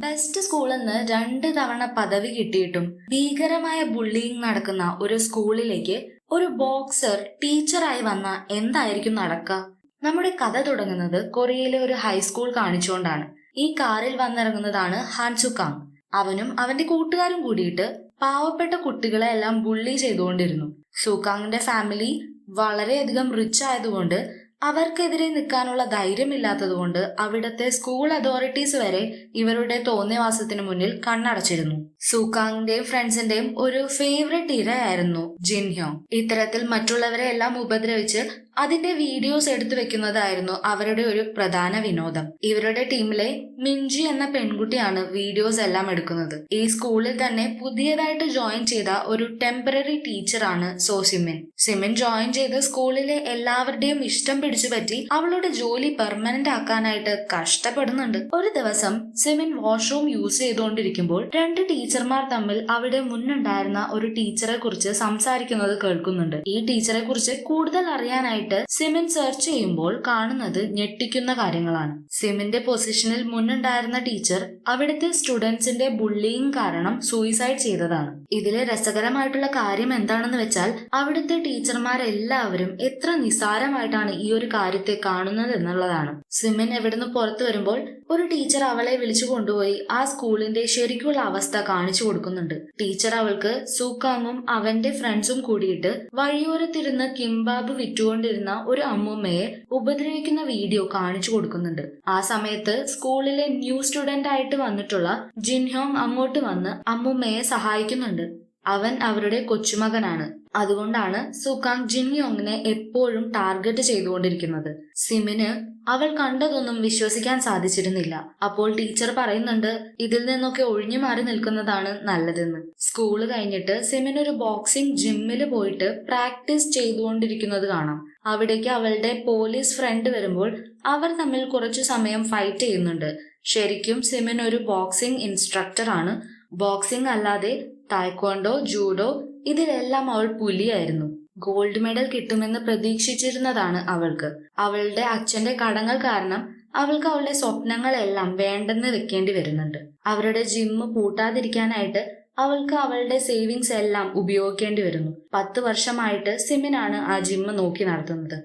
Best സ്കൂളിൽ നിന്ന് 2 തവണ പദവി കിട്ടിയിട്ടും ഭീകരമായ ബുള്ളിയിങ് നടക്കുന്ന ഒരു സ്കൂളിലേക്ക് ഒരു ബോക്സർ ടീച്ചറായി വന്ന എന്തായിരിക്കും നടക്കുക? നമ്മുടെ കഥ തുടങ്ങുന്നത് കൊറിയയിലെ ഒരു ഹൈസ്കൂൾ കാണിച്ചുകൊണ്ടാണ്. ഈ കാറിൽ വന്നിറങ്ങുന്നതാണ് ഹാൻ സുകാങ്. അവനും അവന്റെ കൂട്ടുകാരും കൂടിയിട്ട് പാവപ്പെട്ട കുട്ടികളെ എല്ലാം ബുള്ളി ചെയ്തുകൊണ്ടിരുന്നു. സുകാങ്ങിന്റെ ഫാമിലി വളരെയധികം റിച്ച് ആയതുകൊണ്ട് അവർക്കെതിരെ നിൽക്കാനുള്ള ധൈര്യമില്ലാത്തതുകൊണ്ട് അവിടുത്തെ സ്കൂൾ അതോറിറ്റീസ് വരെ ഇവരുടെ തോന്നിയവാസത്തിനു മുന്നിൽ കണ്ണടച്ചിരുന്നു. സുകാങ്ങിന്റെയും ഫ്രണ്ട്സിന്റെയും ഒരു ഫേവറേറ്റ് ഇരയായിരുന്നു ജിൻഹ്യോങ്. ഇത്തരത്തിൽ മറ്റുള്ളവരെ എല്ലാം ഉപദ്രവിച്ച് അതിന്റെ വീഡിയോസ് എടുത്തു വെക്കുന്നതായിരുന്നു അവരുടെ ഒരു പ്രധാന വിനോദം. ഇവരുടെ ടീമിലെ മിൻജി എന്ന പെൺകുട്ടിയാണ് വീഡിയോസ് എല്ലാം എടുക്കുന്നത്. ഈ സ്കൂളിൽ തന്നെ പുതിയതായിട്ട് ജോയിൻ ചെയ്ത ഒരു ടെമ്പററി ടീച്ചറാണ് സിമിൻ. സിമിൻ ജോയിൻ ചെയ്ത് സ്കൂളിലെ എല്ലാവരുടെയും ഇഷ്ടം പിടിച്ചുപറ്റി അവളുടെ ജോലി പെർമനന്റ് ആക്കാനായിട്ട് കഷ്ടപ്പെടുന്നുണ്ട്. ഒരു ദിവസം സിമിൻ വാഷ്റൂം യൂസ് ചെയ്തുകൊണ്ടിരിക്കുമ്പോൾ 2 ടീച്ചർമാർ തമ്മിൽ അവിടെ മുന്നുണ്ടായിരുന്ന ഒരു ടീച്ചറെ കുറിച്ച് സംസാരിക്കുന്നത് കേൾക്കുന്നുണ്ട്. ഈ ടീച്ചറെ കുറിച്ച് കൂടുതൽ അറിയാനായിട്ട് സിമിൻ സെർച്ച് ചെയ്യുമ്പോൾ കാണുന്നത് ഞെട്ടിക്കുന്ന കാര്യങ്ങളാണ്. സിമിന്റെ പൊസിഷനിൽ മുന്നുണ്ടായിരുന്ന ടീച്ചർ അവിടുത്തെ സ്റ്റുഡൻസിന്റെ ബുള്ളിയിങ് കാരണം സൂയിസൈഡ് ചെയ്തതാണ്. ഇതിലെ രസകരമായിട്ടുള്ള കാര്യം എന്താണെന്ന് വെച്ചാൽ അവിടുത്തെ ടീച്ചർമാരെല്ലാവരും എത്ര നിസ്സാരമായിട്ടാണ് ഈ ഒരു കാര്യത്തെ കാണുന്നത് എന്നുള്ളതാണ്. സിമിൻ എവിടുന്ന് പുറത്തു വരുമ്പോൾ ഒരു ടീച്ചർ അവളെ വിളിച്ചു കൊണ്ടുപോയി ആ സ്കൂളിന്റെ ശരിക്കുള്ള അവസ്ഥ കാണിച്ചു കൊടുക്കുന്നുണ്ട്. ടീച്ചർ അവൾക്ക് സുകാങ്ങും അവന്റെ ഫ്രണ്ട്സും കൂടിയിട്ട് വഴിയോരത്തിരുന്ന് കിംബാബ് വിറ്റുകൊണ്ടിരുന്ന ഒരു അമ്മൂമ്മയെ ഉപദ്രവിക്കുന്ന വീഡിയോ കാണിച്ചു കൊടുക്കുന്നുണ്ട്. ആ സമയത്ത് സ്കൂളിലെ ന്യൂ സ്റ്റുഡന്റ് ആയിട്ട് വന്നിട്ടുള്ള ജിൻഹ്യോങ് അങ്ങോട്ട് വന്ന് അമ്മൂമ്മയെ സഹായിക്കുന്നുണ്ട്. അവൻ അവരുടെ കൊച്ചുമകനാണ്. അതുകൊണ്ടാണ് സുകാങ് ജിൻഹ്യോങ്ങിനെ എപ്പോഴും ടാർഗറ്റ് ചെയ്തുകൊണ്ടിരിക്കുന്നത്. സിമിന് അവൾ കണ്ടതൊന്നും വിശ്വസിക്കാൻ സാധിച്ചിരുന്നില്ല. അപ്പോൾ ടീച്ചർ പറയുന്നുണ്ട് ഇതിൽ നിന്നൊക്കെ ഒഴിഞ്ഞു മാറി നിൽക്കുന്നതാണ് നല്ലതെന്ന്. സ്കൂള് കഴിഞ്ഞിട്ട് സിമിൻ ഒരു ബോക്സിംഗ് ജിമ്മിൽ പോയിട്ട് പ്രാക്ടീസ് ചെയ്തുകൊണ്ടിരിക്കുന്നത് കാണാം. അവിടേക്ക് അവളുടെ പോലീസ് ഫ്രണ്ട് വരുമ്പോൾ അവർ തമ്മിൽ കുറച്ചു സമയം ഫൈറ്റ് ചെയ്യുന്നുണ്ട്. ശരിക്കും സിമിൻ ഒരു ബോക്സിംഗ് ഇൻസ്ട്രക്ടർ ആണ്. ബോക്സിംഗ് അല്ലാതെ തായ്ക്വാൻഡോ, ജൂഡോ ഇതിലെല്ലാം അവൾ പുലിയായിരുന്നു. ഗോൾഡ് മെഡൽ കിട്ടുമെന്ന് പ്രതീക്ഷിച്ചിരുന്നതാണ് അവൾക്ക്. അവളുടെ അച്ഛന്റെ കടങ്ങൾ കാരണം അവൾക്ക് അവളുടെ സ്വപ്നങ്ങളെല്ലാം വേണ്ടെന്ന് വെക്കേണ്ടി വരുന്നുണ്ട്. അവരുടെ ജിമ്മ് പൂട്ടാതിരിക്കാനായിട്ട് അവൾക്ക് അവളുടെ സേവിങ്സ് എല്ലാം ഉപയോഗിക്കേണ്ടി വരുന്നു. 10 വർഷമായിട്ട് സിമിനാണ് ആ ജിമ്മ് നോക്കി നടത്തുന്നത്.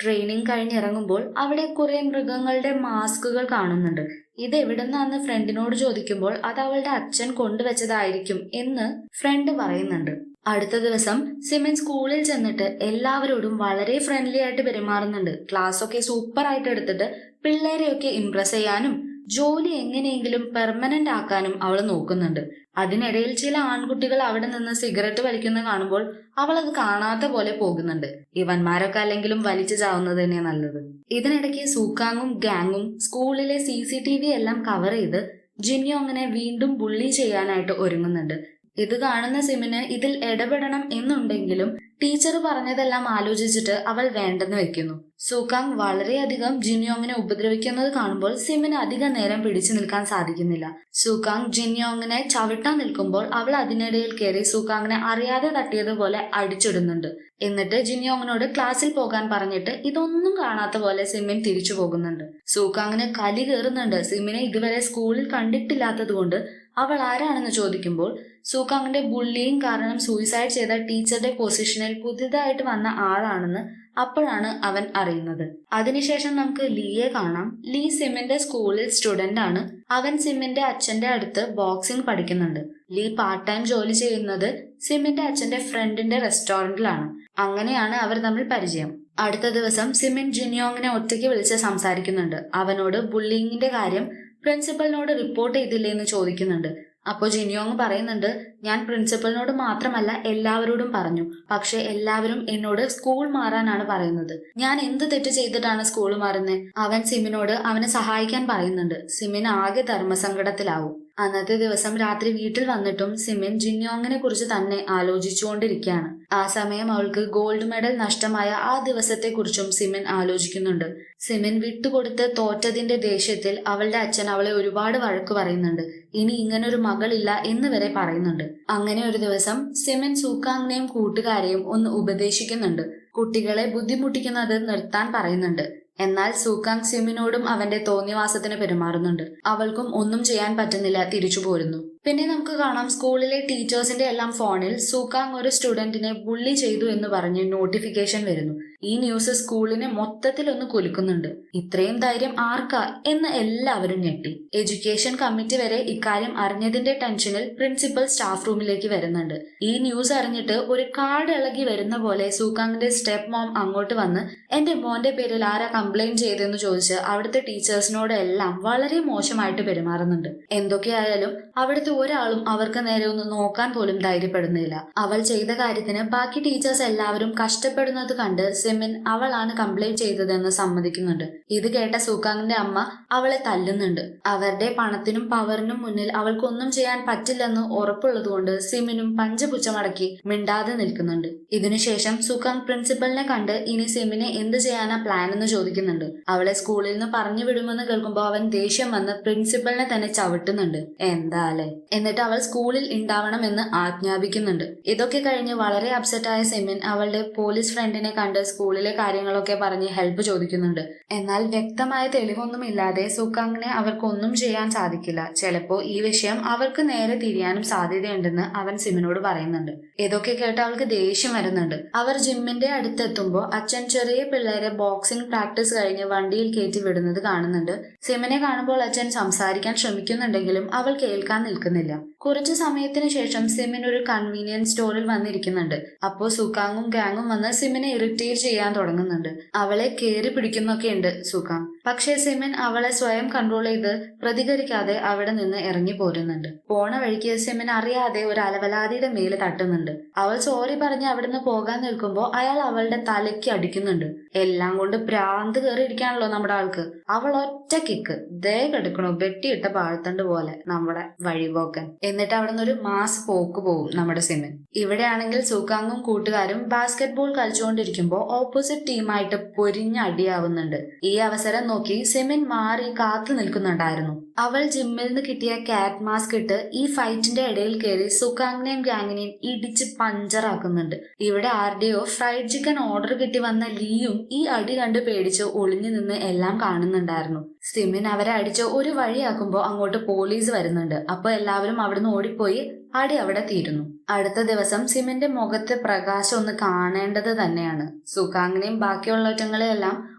ട്രെയിനിങ് കഴിഞ്ഞിറങ്ങുമ്പോൾ അവിടെ കുറെ മൃഗങ്ങളുടെ മാസ്കുകൾ കാണുന്നുണ്ട്. ഇത് എവിടുന്നാന്ന് ഫ്രണ്ടിനോട് ചോദിക്കുമ്പോൾ അത് അവളുടെ അച്ഛൻ കൊണ്ടുവച്ചതായിരിക്കും എന്ന് ഫ്രണ്ട് പറയുന്നുണ്ട്. അടുത്ത ദിവസം സിമിൻ സ്കൂളിൽ ചെന്നിട്ട് എല്ലാവരോടും വളരെ ഫ്രണ്ട്ലി ആയിട്ട് പെരുമാറുന്നുണ്ട്. ക്ലാസ് ഒക്കെ സൂപ്പർ ആയിട്ട് എടുത്തിട്ട് പിള്ളേരെയൊക്കെ ഇംപ്രസ് ചെയ്യാനും ജോലി എങ്ങനെയെങ്കിലും പെർമനന്റ് ആക്കാനും അവൾ നോക്കുന്നുണ്ട്. അതിനിടയിൽ ചില ആൺകുട്ടികൾ അവിടെ നിന്ന് സിഗരറ്റ് വലിക്കുന്ന കാണുമ്പോൾ അവൾ അത് കാണാത്ത പോലെ പോകുന്നുണ്ട്. ഇവന്മാരൊക്കെ അല്ലെങ്കിലും വലിച്ചു ചാവുന്നത് തന്നെ നല്ലത്. ഇതിനിടയ്ക്ക് സുകാങ്ങും ഗാങ്ങും സ്കൂളിലെ CCTV എല്ലാം കവർ ചെയ്ത് ജിൻഹ്യോങ്ങിനെ വീണ്ടും ബുള്ളി ചെയ്യാനായിട്ട് ഒരുങ്ങുന്നുണ്ട്. ഇത് കാണുന്ന സിമിന് ഇതിൽ ഇടപെടണം എന്നുണ്ടെങ്കിലും ടീച്ചർ പറഞ്ഞതെല്ലാം ആലോചിച്ചിട്ട് അവൾ വേണ്ടെന്ന് വെക്കുന്നു. സുകാങ് വളരെയധികം ജിൻഹ്യോങ്ങിനെ ഉപദ്രവിക്കുന്നത് കാണുമ്പോൾ സിമിന് അധിക നേരം പിടിച്ചു നിൽക്കാൻ സാധിക്കുന്നില്ല. സുകാങ് ജിൻഹ്യോങ്ങിനെ ചവിട്ടാൻ നിൽക്കുമ്പോൾ അവൾ അതിനിടയിൽ കയറി സുകാങ്ങിനെ അറിയാതെ തട്ടിയതുപോലെ അടിച്ചിടുന്നുണ്ട്. എന്നിട്ട് ജിൻഹ്യോങ്ങിനോട് ക്ലാസ്സിൽ പോകാൻ പറഞ്ഞിട്ട് ഇതൊന്നും കാണാത്ത പോലെ സിമിൻ തിരിച്ചു പോകുന്നുണ്ട്. സുകാങ്ങിന് കലി കയറുന്നുണ്ട്. സിമിനെ ഇതുവരെ സ്കൂളിൽ കണ്ടിട്ടില്ലാത്തത് കൊണ്ട് അവൾ ആരാണെന്ന് ചോദിക്കുമ്പോൾ സുകാങ്ങിന്റെ ബുള്ളിയിങ് കാരണം സൂയിസൈഡ് ചെയ്ത ടീച്ചറുടെ പൊസിഷനിൽ പുതിയതായിട്ട് വന്ന ആളാണെന്ന് അപ്പോഴാണ് അവൻ അറിയുന്നത്. അതിനുശേഷം നമുക്ക് ലീയെ കാണാം. ലീ സിമിന്റെ സ്കൂളിൽ സ്റ്റുഡന്റ് ആണ്. അവൻ സിമിന്റെ അച്ഛന്റെ അടുത്ത് ബോക്സിംഗ് പഠിക്കുന്നുണ്ട്. ലീ പാർട്ട് ടൈം ജോലി ചെയ്യുന്നത് സിമിന്റെ അച്ഛന്റെ ഫ്രണ്ടിന്റെ റെസ്റ്റോറന്റിലാണ്. അങ്ങനെയാണ് അവർ തമ്മിൽ പരിചയം. അടുത്ത ദിവസം സിമിൻ ജിൻഹ്യോങ്ങിനെ ഒറ്റയ്ക്ക് വിളിച്ച് സംസാരിക്കുന്നുണ്ട്. അവനോട് ബുള്ളിയിങ്ങിന്റെ കാര്യം പ്രിൻസിപ്പലിനോട് റിപ്പോർട്ട് ചെയ്തില്ലേ എന്ന് ചോദിക്കുന്നുണ്ട്. അപ്പോൾ ജിൻഹ്യോങ് പറയുന്നുണ്ട് ഞാൻ പ്രിൻസിപ്പലിനോട് മാത്രമല്ല എല്ലാവരോടും പറഞ്ഞു. പക്ഷെ എല്ലാവരും എന്നോട് സ്കൂൾ മാറാനാണ് പറയുന്നത്. ഞാൻ എന്ത് തെറ്റ് ചെയ്തിട്ടാണ് സ്കൂൾ മാറുന്നത്? അവൻ സിമിനോട് അവനെ സഹായിക്കാൻ പറയുന്നുണ്ട്. സിമിൻ ആകെ ധർമ്മസങ്കടത്തിലാവും. അന്നത്തെ ദിവസം രാത്രി വീട്ടിൽ വന്നിട്ടും സിമിൻ ജിൻഹ്യോങ്ങിനെ കുറിച്ച് തന്നെ ആലോചിച്ചുകൊണ്ടിരിക്കുകയാണ്. ആ സമയം അവൾക്ക് ഗോൾഡ് മെഡൽ നഷ്ടമായ ആ ദിവസത്തെ കുറിച്ചും സിമിൻ ആലോചിക്കുന്നുണ്ട്. സിമിൻ വിട്ടുകൊടുത്ത് തോറ്റതിന്റെ ദേഷ്യത്തിൽ അവളുടെ അച്ഛൻ അവളെ ഒരുപാട് വഴക്ക് പറയുന്നുണ്ട്. ഇനി ഇങ്ങനൊരു മകളില്ല എന്ന് വരെ പറയുന്നുണ്ട്. അങ്ങനെ ഒരു ദിവസം സിമിൻ സുകാങ്ങിനെയും കൂട്ടുകാരെയും ഒന്ന് ഉപദേശിക്കുന്നുണ്ട്. കുട്ടികളെ ബുദ്ധിമുട്ടിക്കുന്നത് നിർത്താൻ പറയുന്നുണ്ട്. എന്നാൽ സൂക്കാങ് സിമിനോടും അവന്റെ തോന്നിവാസത്തിന് പെരുമാറുന്നുണ്ട്. അവൾക്കും ഒന്നും ചെയ്യാൻ പറ്റുന്നില്ല, തിരിച്ചു പോരുന്നു. പിന്നെ നമുക്ക് കാണാം, സ്കൂളിലെ ടീച്ചേഴ്സിന്റെ എല്ലാം ഫോണിൽ സൂക്കാങ് ഒരു സ്റ്റുഡന്റിനെ ബുള്ളി ചെയ്തു എന്ന് പറഞ്ഞ് നോട്ടിഫിക്കേഷൻ വരുന്നു. ഈ ന്യൂസ് സ്കൂളിനെ മൊത്തത്തിൽ ഒന്ന് കുലുക്കുന്നുണ്ട്. ഇത്രയും ധൈര്യം ആർക്കാ എന്ന് എല്ലാവരും ഞെട്ടി. എഡ്യൂക്കേഷൻ കമ്മിറ്റി വരെ ഇക്കാര്യം അറിഞ്ഞതിന്റെ ടെൻഷനിൽ പ്രിൻസിപ്പൽ സ്റ്റാഫ് റൂമിലേക്ക് വരുന്നുണ്ട്. ഈ ന്യൂസ് അറിഞ്ഞിട്ട് ഒരു കാട് ഇളകി വരുന്ന പോലെ സൂക്കാങ്ങിന്റെ സ്റ്റെപ്പ് മോം അങ്ങോട്ട് വന്ന് എന്റെ മോന്റെ പേരിൽ ആരാ കംപ്ലൈന്റ് ചെയ്തെന്ന് ചോദിച്ച് അവിടുത്തെ ടീച്ചേഴ്സിനോട് എല്ലാം വളരെ മോശമായിട്ട് പെരുമാറുന്നുണ്ട്. എന്തൊക്കെയായാലും അവിടുത്തെ ഒരാളും അവർക്ക് നേരെ ഒന്ന് നോക്കാൻ പോലും ധൈര്യപ്പെടുന്നില്ല. അവൾ ചെയ്ത കാര്യത്തിന് ബാക്കി ടീച്ചേഴ്സ് എല്ലാവരും കഷ്ടപ്പെടുന്നത് കണ്ട് സിമിൻ അവളാണ് കംപ്ലൈന്റ് ചെയ്തതെന്ന് സമ്മതിക്കുന്നുണ്ട്. ഇത് കേട്ട സൂക്കാങ്ങിന്റെ അമ്മ അവളെ തല്ലുന്നുണ്ട്. അവരുടെ പണത്തിനും പവറിനും മുന്നിൽ അവൾക്കൊന്നും ചെയ്യാൻ പറ്റില്ലെന്ന് ഉറപ്പുള്ളതുകൊണ്ട് സിമിനും പഞ്ചപുച്ഛമടക്കി മിണ്ടാതെ നിൽക്കുന്നുണ്ട്. ഇതിനുശേഷം സൂക്കാങ് പ്രിൻസിപ്പലിനെ കണ്ട് ഇനി സിമിനെ എന്ത് ചെയ്യാനാ പ്ലാൻ എന്ന് ചോദിക്കുന്നുണ്ട്. അവളെ സ്കൂളിൽ നിന്ന് പറഞ്ഞു വിടുമെന്ന് കേൾക്കുമ്പോൾ അവൻ ദേഷ്യം വന്ന് പ്രിൻസിപ്പലിനെ തന്നെ ചവിട്ടുന്നുണ്ട്. എന്താലേ, എന്നിട്ട് അവൾ സ്കൂളിൽ ഉണ്ടാവണമെന്ന് ആജ്ഞാപിക്കുന്നുണ്ട്. ഇതൊക്കെ കഴിഞ്ഞ് വളരെ അപ്സെറ്റായ സിമിൻ അവളുടെ പോലീസ് ഫ്രണ്ടിനെ കണ്ട് സ്കൂളിലെ കാര്യങ്ങളൊക്കെ പറഞ്ഞ് ഹെൽപ്പ് ചോദിക്കുന്നുണ്ട്. എന്നാൽ വ്യക്തമായ തെളിവൊന്നുമില്ലാതെ സൂക്കാങ്ങിനെ അവർക്കൊന്നും ചെയ്യാൻ സാധിക്കില്ല. ചിലപ്പോ ഈ വിഷയം അവർക്ക് നേരെ തിരിയാനും സാധ്യതയുണ്ടെന്ന് അവൻ സിമിനോട് പറയുന്നുണ്ട്. ഇതൊക്കെ കേട്ട് അവൾക്ക് ദേഷ്യം വരുന്നുണ്ട്. അവർ ജിമ്മിന്റെ അടുത്തെത്തുമ്പോൾ അച്ഛൻ ചെറിയ പിള്ളേരെ ബോക്സിംഗ് പ്രാക്ടീസ് കഴിഞ്ഞ് വണ്ടിയിൽ കയറ്റി വിടുന്നത് കാണുന്നുണ്ട്. സിമിനെ കാണുമ്പോൾ അച്ഛൻ സംസാരിക്കാൻ ശ്രമിക്കുന്നുണ്ടെങ്കിലും അവൾ കേൾക്കാൻ നിൽക്കുന്നില്ല. കുറച്ചു സമയത്തിന് ശേഷം സിമിൻ ഒരു കൺവീനിയൻസ് സ്റ്റോറിൽ വന്നിരിക്കുന്നുണ്ട്. അപ്പോ സൂക്കാങ്ങും ഗാങ്ങും വന്ന് സിമിനെ ഇറിറ്റേറ്റ് ചെയ്യാൻ തുടങ്ങുന്നുണ്ട്. അവളെ കേറി പിടിക്കുന്നൊക്കെ ഉണ്ട് സൂക്കാങ്. പക്ഷേ സിമിൻ അവളെ സ്വയം കൺട്രോൾ ചെയ്ത് പ്രതികരിക്കാതെ അവിടെ നിന്ന് ഇറങ്ങി പോരുന്നുണ്ട്. പോണ വഴിക്ക് സിമിൻ അറിയാതെ ഒരു അലവലാതിയുടെ മേല് തട്ടുന്നുണ്ട്. അവൾ സോറി പറഞ്ഞ് അവിടുന്ന് പോകാൻ നിൽക്കുമ്പോൾ അയാൾ അവളുടെ തലയ്ക്ക് അടിക്കുന്നുണ്ട്. എല്ലാം കൊണ്ട് ഭ്രാന്ത് കയറി ഇരിക്കാണല്ലോ നമ്മുടെ ആൾക്ക്. അവൾ ഒറ്റ കിക്ക് ദേ കെടുക്കണു, വെട്ടിയിട്ട പാഴ്ത്തണ്ട് പോലെ നമ്മുടെ വഴിപോക്കൻ. എന്നിട്ട് അവിടെ നിന്ന് ഒരു മാസ് പോക്ക് പോവും നമ്മുടെ സിമിൻ. ഇവിടെയാണെങ്കിൽ സൂക്കാങ്ങും കൂട്ടുകാരും ബാസ്കറ്റ് ബോൾ കളിച്ചുകൊണ്ടിരിക്കുമ്പോൾ ഓപ്പോസിറ്റ് ടീമായിട്ട് പൊരിഞ്ഞ അടിയാവുന്നുണ്ട്. ഈ അവസരം നോക്കി സിമിൻ മാറി കാത്തു നിൽക്കുന്നുണ്ടായിരുന്നു. അവൾ ജിമ്മിൽ നിന്ന് കിട്ടിയ കാറ്റ് മാസ്ക് ഇട്ട് ഈ ഫൈറ്റിന്റെ ഇടയിൽ കയറി സുക്കാങ്ങിനെയും ഗാങ്ങിനെയും ഇടിച്ച് പഞ്ചറാക്കുന്നുണ്ട്. ഇവിടെ ആരുടെയോ ഫ്രൈഡ് ചിക്കൻ ഓർഡർ കിട്ടി വന്ന ലീയും ഈ അടി കണ്ട് പേടിച്ച് ഒളിഞ്ഞു നിന്ന് എല്ലാം കാണുന്നുണ്ടായിരുന്നു. സിമിൻ അവരെ അടിച്ച് ഒരു വഴിയാക്കുമ്പോൾ അങ്ങോട്ട് പോലീസ് വരുന്നുണ്ട്. അപ്പൊ എല്ലാവരും അവിടുന്ന് ഓടിപ്പോയി അടി അവിടെ തീരുന്നു. അടുത്ത ദിവസം സിമിന്റെ മുഖത്തെ പ്രകാശം ഒന്ന് കാണേണ്ടത് തന്നെയാണ്. സുക്കാങ്ങിനെയും ബാക്കിയുള്ളവറ്റങ്ങളെയെല്ലാം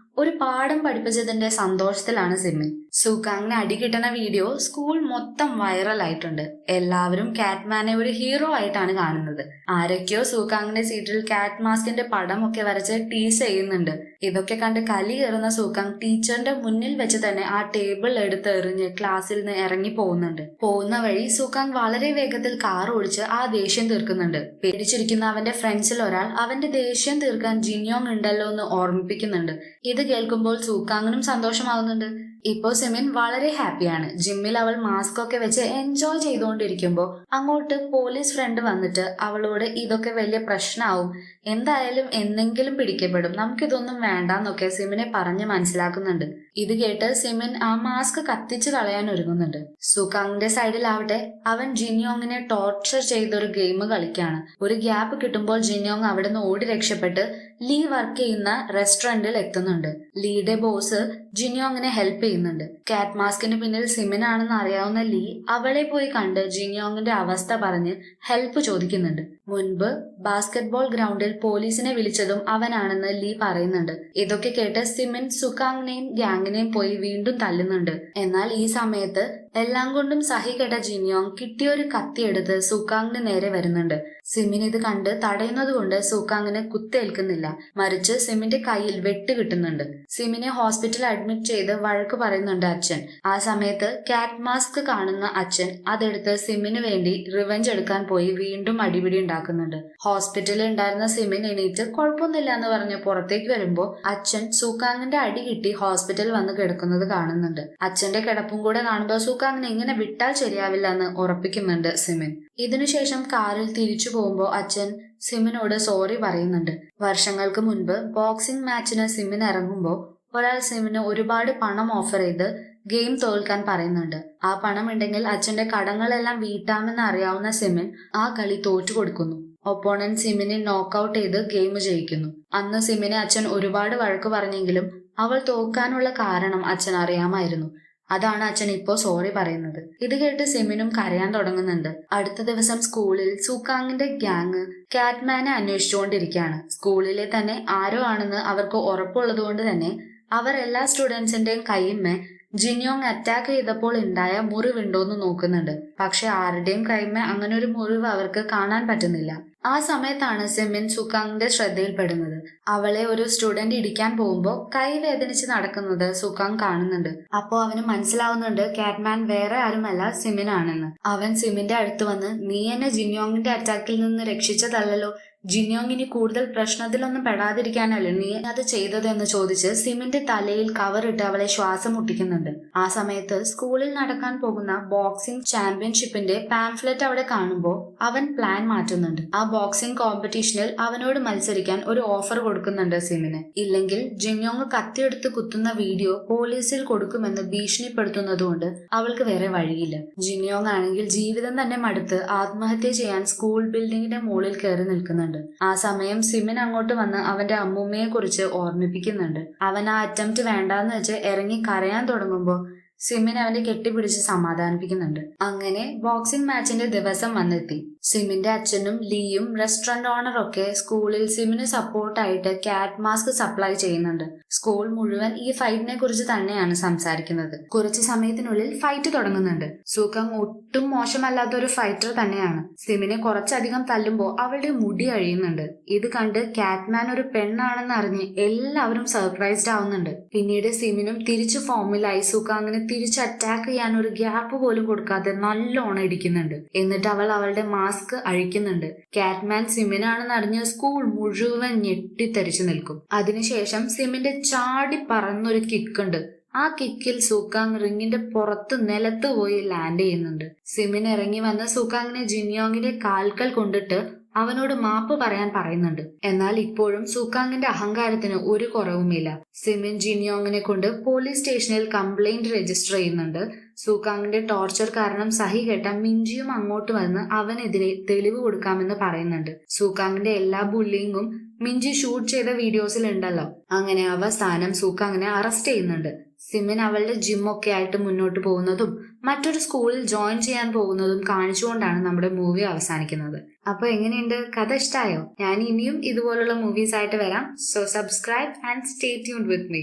ഒരു പാഠം പഠിപ്പിച്ചതിന്റെ സന്തോഷത്തിലാണ് സിമിൻ. സൂക്കാങ്ങിന് അടി കിട്ടുന്ന വീഡിയോ സ്കൂൾ മൊത്തം വൈറലായിട്ടുണ്ട്. എല്ലാവരും കാറ്റ്മാനെ ഒരു ഹീറോ ആയിട്ടാണ് കാണുന്നത്. ആരൊക്കെയോ സൂക്കാങ്ങിന്റെ സീറ്റിൽ കാറ്റ് മാസ്കിന്റെ പടമൊക്കെ വരച്ച് ടീസ് ചെയ്യുന്നുണ്ട്. ഇതൊക്കെ കണ്ട് കലി കയറുന്ന സൂക്കാങ് ടീച്ചറിന്റെ മുന്നിൽ വെച്ച് തന്നെ ആ ടേബിൾ എടുത്ത് എറിഞ്ഞ് ക്ലാസ്സിൽ നിന്ന് ഇറങ്ങി പോകുന്നുണ്ട്. പോകുന്ന വഴി സൂക്കാങ് വളരെ വേഗത്തിൽ കാർ ഓടിച്ച് ആ ദേഷ്യം തീർക്കുന്നുണ്ട്. പേടിച്ചിരിക്കുന്ന അവന്റെ ഫ്രണ്ട്സിൽ ഒരാൾ അവന്റെ ദേഷ്യം തീർക്കാൻ ജിൻയോങ് ഉണ്ടല്ലോ എന്ന് ഓർമ്മിപ്പിക്കുന്നുണ്ട്. ഇത് കേൾക്കുമ്പോൾ സൂക്കാങ്ങിനും സന്തോഷമാവുന്നുണ്ട്. ഇപ്പോ സിമിൻ വളരെ ഹാപ്പിയാണ്. ജിമ്മിൽ അവൾ മാസ്ക് ഒക്കെ വെച്ച് എൻജോയ് ചെയ്തുകൊണ്ടിരിക്കുമ്പോൾ അങ്ങോട്ട് പോലീസ് ഫ്രണ്ട് വന്നിട്ട് അവളോട് ഇതൊക്കെ വലിയ പ്രശ്നമാവും, എന്തായാലും എന്നെങ്കിലും പിടിക്കപ്പെടും, നമുക്കിതൊന്നും വേണ്ടെന്നൊക്കെ സിമിനെ പറഞ്ഞ് മനസ്സിലാക്കുന്നുണ്ട്. ഇത് കേട്ട് സിമിൻ ആ മാസ്ക് കത്തിച്ച് കളയാൻ ഒരുങ്ങുന്നുണ്ട്. സുക്കാങ്ങിന്റെ സൈഡിലാവട്ടെ അവൻ ജിൻയോങ്ങിനെ ടോർച്ചർ ചെയ്തൊരു ഗെയിം കളിക്കാണ്. ഒരു ഗ്യാപ്പ് കിട്ടുമ്പോൾ ജിൻയോങ് അവിടെ നിന്ന് ഓടി രക്ഷപ്പെട്ട് ലീ വർക്ക് ചെയ്യുന്ന റെസ്റ്റോറന്റിൽ എത്തുന്നുണ്ട്. ലീയുടെ ബോസ് ജിൻയോങ്ങിനെ ഹെൽപ്പ് ചെയ്യുന്നുണ്ട്. കാറ്റ് മാസ്കിന് പിന്നിൽ സിമിനാണെന്ന് അറിയാവുന്ന ലീ അവളെ പോയി കണ്ട് ജിൻയോങ്ങിന്റെ അവസ്ഥ പറഞ്ഞ് ഹെൽപ്പ് ചോദിക്കുന്നുണ്ട്. മുൻപ് ബാസ്കറ്റ്ബോൾ ഗ്രൗണ്ടിൽ പോലീസിനെ വിളിച്ചതും അവനാണെന്ന് ലീ പറയുന്നുണ്ട്. ഇതൊക്കെ കേട്ട് സിമിൻ സുക്കാങ്ങിനെയും ഗ്യാങ്ങിനെയും പോയി വീണ്ടും തല്ലുന്നുണ്ട്. എന്നാൽ ഈ സമയത്ത് എല്ലാം കൊണ്ടും സഹികെട്ട ജിൻയോങ് കിട്ടിയൊരു കത്തിയെടുത്ത് സുക്കാങ്ങിന് നേരെ വരുന്നുണ്ട്. സിമിൻ ഇത് കണ്ട് തടയുന്നത് കൊണ്ട് സുക്കാങ്ങിന് കുത്തേൽക്കുന്നില്ല, മറിച്ച് സിമിന്റെ കയ്യിൽ വെട്ട് കിട്ടുന്നുണ്ട്. സിമിനെ ഹോസ്പിറ്റലിൽ അഡ്മിറ്റ് ചെയ്ത് വഴക്ക് പറയുന്നുണ്ട് അച്ഛൻ. ആ സമയത്ത് കാറ്റ് മാസ്ക് കാണുന്ന അച്ഛൻ അതെടുത്ത് സിമിന് വേണ്ടി റിവെഞ്ച് എടുക്കാൻ പോയി വീണ്ടും അടിപിടി ഉണ്ടാക്കുന്നുണ്ട്. ഹോസ്പിറ്റലിൽ ഉണ്ടായിരുന്ന സിമിൻ എണീറ്റ് കുഴപ്പമൊന്നുമില്ല എന്ന് പറഞ്ഞ് പുറത്തേക്ക് വരുമ്പോൾ അച്ഛൻ സുക്കാങ്ങിന്റെ അടി കിട്ടി ഹോസ്പിറ്റലിൽ വന്ന് കിടക്കുന്നത് കാണുന്നുണ്ട്. അച്ഛന്റെ കിടപ്പും കൂടെ കാണുമ്പോൾ സുക്കാങ്ങിനെ ഇങ്ങനെ വിട്ടാൽ ശരിയാവില്ല എന്ന് ഉറപ്പിക്കുന്നുണ്ട് സിമിൻ. ഇതിനുശേഷം കാറിൽ തിരിച്ചു പോകുമ്പോൾ അച്ഛൻ സിമിനോട് സോറി പറയുന്നുണ്ട്. വർഷങ്ങൾക്ക് മുൻപ് ബോക്സിംഗ് മാച്ചിന് സിമിൻ ഇറങ്ങുമ്പോൾ ഒരാൾ സിമിന് ഒരുപാട് പണം ഓഫർ ചെയ്ത് ഗെയിം തോൽക്കാൻ പറയുന്നുണ്ട്. ആ പണം ഉണ്ടെങ്കിൽ അച്ഛന്റെ കടങ്ങളെല്ലാം വീട്ടാമെന്ന് അറിയാവുന്ന സിമിൻ ആ കളി തോറ്റു കൊടുക്കുന്നു. ഒപ്പോണന്റ് സിമിനെ നോക്കൌട്ട് ചെയ്ത് ഗെയിം ജയിക്കുന്നു. അന്ന് സിമിനെ അച്ഛൻ ഒരുപാട് വഴക്ക് പറഞ്ഞെങ്കിലും അവൾ തോക്കാനുള്ള കാരണം അച്ഛൻ അറിയാമായിരുന്നു. അതാണ് അച്ഛൻ ഇപ്പോ സോറി പറയുന്നത്. ഇത് കേട്ട് സിമിനും കരയാൻ തുടങ്ങുന്നുണ്ട്. അടുത്ത ദിവസം സ്കൂളിൽ സുക്കാങ്ങിന്റെ ഗ്യാങ് കാറ്റ്മാനെ അന്വേഷിച്ചുകൊണ്ടിരിക്കുകയാണ്. സ്കൂളിലെ തന്നെ ആരോ ആണെന്ന് അവർക്ക് ഉറപ്പുള്ളതുകൊണ്ട് തന്നെ അവർ എല്ലാ സ്റ്റുഡൻസിന്റെയും കൈമേ ജിൻയോങ് അറ്റാക്ക് ചെയ്തപ്പോൾ ഉണ്ടായ മുറിവുണ്ടോന്ന് നോക്കുന്നുണ്ട്. പക്ഷെ ആരുടെയും കൈമേ അങ്ങനെ ഒരു മുറിവ് അവർക്ക് കാണാൻ പറ്റുന്നില്ല. ആ സമയത്താണ് സിമിൻ സുക്കാങ്ങിന്റെ ശ്രദ്ധയിൽപ്പെടുന്നത്. അവളെ ഒരു സ്റ്റുഡന്റ് ഇടിക്കാൻ പോകുമ്പോൾ കൈ വേദനിച്ച് നടക്കുന്നത് സുക്കാങ് കാണുന്നുണ്ട്. അപ്പോ അവന് മനസ്സിലാവുന്നുണ്ട് കാറ്റ്മാൻ വേറെ ആരുമല്ല സിമിൻ ആണെന്ന്. അവൻ സിമിന്റെ അടുത്ത് വന്ന്, നീ എന്നെ ജിൻയോങ്ങിന്റെ അറ്റാക്കിൽ നിന്ന് രക്ഷിച്ചതല്ലോ, ജിൻയോങ് ഇനി കൂടുതൽ പ്രശ്നത്തിലൊന്നും പെടാതിരിക്കാനല്ലേ നീ അത് ചെയ്തതെന്ന് ചോദിച്ച് സിമിന്റെ തലയിൽ കവറിട്ട് അവളെ ശ്വാസം മുട്ടിക്കുന്നുണ്ട്. ആ സമയത്ത് സ്കൂളിൽ നടക്കാൻ പോകുന്ന ബോക്സിംഗ് ചാമ്പ്യൻഷിപ്പിന്റെ പാംഫ്ലെറ്റ് അവിടെ കാണുമ്പോൾ അവൻ പ്ലാൻ മാറ്റുന്നുണ്ട്. ആ ബോക്സിംഗ് കോമ്പറ്റീഷനിൽ അവനോട് മത്സരിക്കാൻ ഒരു ഓഫർ കൊടുക്കുന്നുണ്ട് സിമിന്. ഇല്ലെങ്കിൽ ജിൻയോങ് കത്തിയെടുത്ത് കുത്തുന്ന വീഡിയോ പോലീസിൽ കൊടുക്കുമെന്ന് ഭീഷണിപ്പെടുത്തുന്നതുകൊണ്ട് അവൾക്ക് വേറെ വഴിയില്ല. ജിൻയോങ് ആണെങ്കിൽ ജീവിതം തന്നെ മടുത്ത് ആത്മഹത്യ ചെയ്യാൻ സ്കൂൾ ബിൽഡിങ്ങിന്റെ മുകളിൽ കയറി നിൽക്കുന്നുണ്ട്. ആ സമയം സിമിൻ അങ്ങോട്ട് വന്ന് അവന്റെ അമ്മൂമ്മയെ കുറിച്ച് ഓർമ്മിപ്പിക്കുന്നുണ്ട്. അവൻ ആ അറ്റംപ്റ്റ് വേണ്ടാന്ന് വെച്ച് ഇറങ്ങി കരയാൻ തുടങ്ങുമ്പോൾ സിമിൻ അവന്റെ കെട്ടിപ്പിടിച്ച് സമാധാനിപ്പിക്കുന്നുണ്ട്. അങ്ങനെ ബോക്സിംഗ് മാച്ചിന്റെ ദിവസം വന്നെത്തി. സിമിന്റെ അച്ഛനും ലീയും റെസ്റ്റോറന്റ് ഓണറൊക്കെ സ്കൂളിൽ സിമിന് സപ്പോർട്ടായിട്ട് ക്യാറ്റ് മാസ്ക് സപ്ലൈ ചെയ്യുന്നുണ്ട്. സ്കൂൾ മുഴുവൻ ഈ ഫൈറ്റിനെ കുറിച്ച് തന്നെയാണ് സംസാരിക്കുന്നത്. കുറച്ചു സമയത്തിനുള്ളിൽ ഫൈറ്റ് തുടങ്ങുന്നുണ്ട്. സുഖം ഒട്ടും മോശമല്ലാത്ത ഒരു ഫൈറ്റർ തന്നെയാണ്. സിമിനെ കുറച്ചധികം തല്ലുമ്പോൾ അവളുടെ മുടി അഴിയുന്നുണ്ട്. ഇത് കണ്ട് കാറ്റ്മാൻ ഒരു പെണ്ണാണെന്ന് അറിഞ്ഞ് എല്ലാവരും സർപ്രൈസ്ഡ് ആവുന്നുണ്ട്. പിന്നീട് സിമിനും തിരിച്ചു ഫോമിലായി സുഖാങ്ങിന് തിരിച്ച് അറ്റാക്ക് ചെയ്യാൻ ഒരു ഗ്യാപ്പ് പോലും കൊടുക്കാതെ നല്ലോണം ഇടിക്കുന്നുണ്ട്. എന്നിട്ട് അവൾ അവളുടെ മാസ്ക് അഴിക്കുന്നുണ്ട്. കാറ്റ്മാൻ സിമിനാണെന്ന് അറിഞ്ഞ് സ്കൂൾ മുഴുവൻ ഞെട്ടിത്തെറിച്ചു നിൽക്കും. അതിനുശേഷം സിമിന്റെ ചാടി പറന്നൊരു കിക്കുണ്ട്. ആ കിക്കിൽ സുക്കാങ് റിങ്ങിന്റെ പുറത്ത് നിലത്ത് പോയി ലാൻഡ് ചെയ്യുന്നുണ്ട്. സിമിൻ ഇറങ്ങി വന്ന് സുക്കാങ്ങിനെ ജിൻയോങ്ങിന്റെ കാൽക്കൽ കൊണ്ടിട്ട് അവനോട് മാപ്പ് പറയാൻ പറയുന്നുണ്ട്. എന്നാൽ ഇപ്പോഴും സുക്കാങ്ങിന്റെ അഹങ്കാരത്തിന് ഒരു കുറവുമില്ല. സിമിൻ ജിൻയോങ്ങിനെ കൊണ്ട് പോലീസ് സ്റ്റേഷനിൽ കംപ്ലൈന്റ് രജിസ്റ്റർ ചെയ്യുന്നുണ്ട്. സുക്കാങ്ങിന്റെ ടോർച്ചർ കാരണം സഹികെട്ട മിഞ്ചിയും അങ്ങോട്ട് വന്ന് അവനെതിരെ തെളിവ് കൊടുക്കാമെന്ന് പറയുന്നുണ്ട്. സുക്കാങ്ങിന്റെ എല്ലാ ബുള്ളിങ്ങും മിഞ്ചി ഷൂട്ട് ചെയ്ത വീഡിയോസിൽ ഉണ്ടല്ലോ. അങ്ങനെ അവസാനം സുക്കാങ്ങിനെ അറസ്റ്റ് ചെയ്യുന്നുണ്ട്. സിമിൻ അവളുടെ ജിമ്മൊക്കെ ആയിട്ട് മുന്നോട്ട് പോകുന്നതും മറ്റൊരു സ്കൂളിൽ ജോയിൻ ചെയ്യാൻ പോകുന്നതും കാണിച്ചുകൊണ്ടാണ് നമ്മുടെ മൂവി അവസാനിക്കുന്നത്. അപ്പൊ എങ്ങനെയുണ്ട്? കഥ ഇഷ്ടായോ? ഞാൻ ഇനിയും ഇതുപോലുള്ള മൂവീസ് ആയിട്ട് വരാം. So subscribe and stay tuned with me.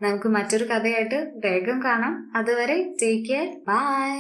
നമുക്ക് മറ്റൊരു കഥയായിട്ട് വേഗം കാണാം. അതുവരെ ടേക്ക് കെയർ. ബൈ.